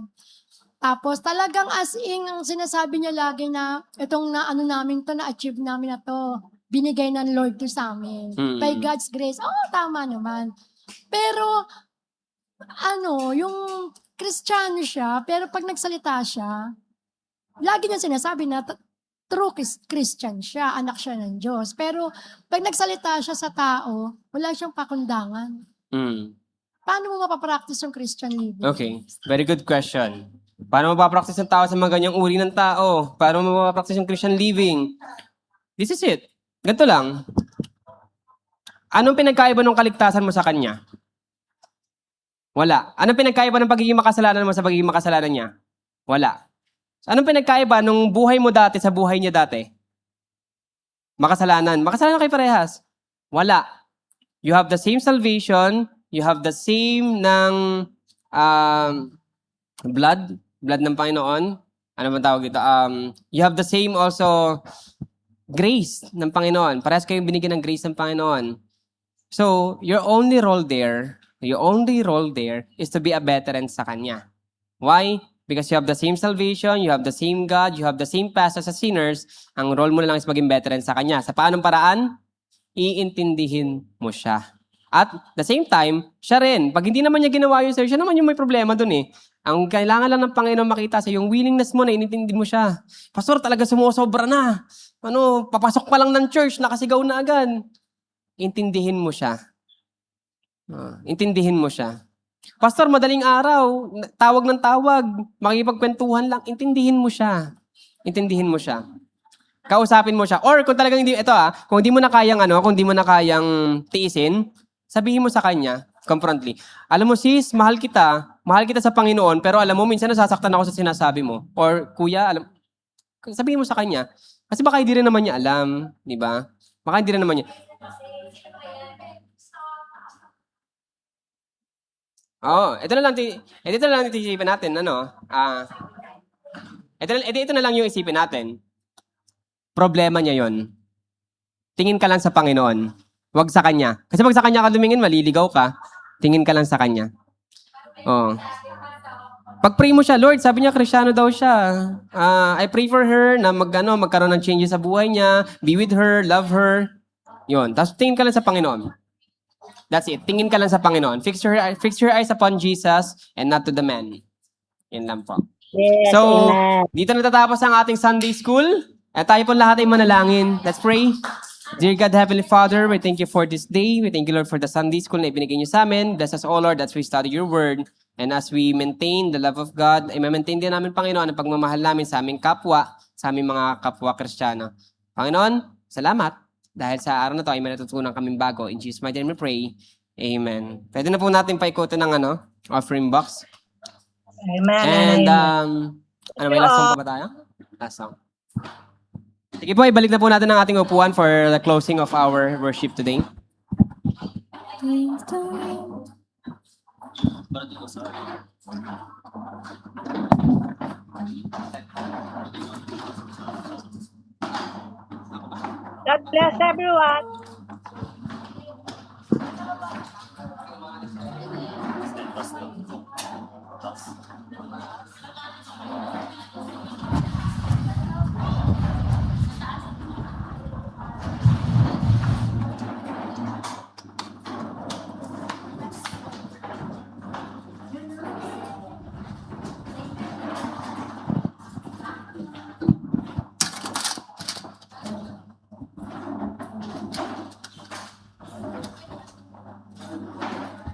Tapos talagang as in, ang sinasabi niya lagi na, itong namin to, na-achieve namin na to, binigay ng Lord to sa amin. By God's grace. Tama naman. Pero, yung Kristiyano siya, pero pag nagsalita siya, lagi niya sinasabi na true Christian siya, anak siya ng Diyos. Pero, pag nagsalita siya sa tao, wala siyang pakundangan. Paano mo mapapractice yung Christian living? Okay, very good question. Paano mo mapapractice ng tao sa mga ganyang uri ng tao? Paano mo mapapractice yung Christian living? This is it. Ganito lang. Anong pinagkaiba ng kaligtasan mo sa kanya? Wala. Anong pinagkaiba ng pagiging makasalanan mo sa pagiging makasalanan niya? Wala. Anong pinagkaiba nung buhay mo dati sa buhay niya dati? makasalanan. Makasalanan kayo parehas. Wala. You have the same salvation, you have the same ng blood ng Panginoon. Ano ba tawag ito? You have the same also grace ng Panginoon. Parehas kayong binigyan ng grace ng Panginoon. So, your only role there is to be a veteran sa Kanya. Why? Because you have the same salvation, you have the same God, you have the same pastor sa sinners. Ang role mo na lang is maging veteran sa Kanya. Sa paanong paraan? Iintindihin mo siya. At the same time, siya rin. Pag hindi naman niya ginawa yun sa'yo, siya naman yung may problema dun eh. Ang kailangan lang ng Panginoon makita sa yung willingness mo na inintindi mo siya. Pastor, talaga sumusobra na. Papasok pa lang ng church, nakasigaw na agad. Intindihin mo siya. Intindihin mo siya. Pastor, madaling araw, tawag ng tawag, makikipagkwentuhan lang, intindihin mo siya. Intindihin mo siya. Kausapin mo siya. Or kung talagang hindi, kung hindi mo na kayang tiisin, sabihin mo sa kanya, confrontly, alam mo sis, mahal kita sa Panginoon, pero alam mo, minsan nasasaktan ako sa sinasabi mo. Or kuya, sabihin mo sa kanya. Kasi baka hindi rin naman niya alam, di ba? Baka hindi rin naman niya. Ito na lang isipin natin, ito na lang yung isipin natin. Problema niya yon. Tingin ka lang sa Panginoon. Huwag sa Kanya. Kasi pag sa Kanya ka lumingin, maliligaw ka. Tingin ka lang sa Kanya. Pag-pray mo siya, Lord, sabi niya, Kristiyano daw siya. I pray for her na magkaroon ng changes sa buhay niya. Be with her, love her. Yun. Tapos tingin ka lang sa Panginoon. That's it. Tingin ka lang sa Panginoon. Fix your eyes upon Jesus and not to the man. Yan lang po. Yes, So, amen. dito natatapos ang ating Sunday School. At tayo po lahat ay manalangin. Let's pray. Dear God, Heavenly Father, we thank you for this day. We thank you, Lord, for the Sunday School na ibinigay niyo sa amin. Bless us all, Lord, as we study your word. And as we maintain the love of God, ay ma-maintain din namin, Panginoon, ang pagmamahal namin sa aming kapwa, sa aming mga kapwa Kristiyano. Panginoon, salamat. Dahil sa araw na to ay may natutunan kaming bago. In Jesus' mighty name we pray. Amen. Pwede na po natin paikutin ng offering box. Amen. And, may last song pa ba tayo? Last song. Sige po, ibalik na po natin ang ating upuan for the closing of our worship today. God bless everyone.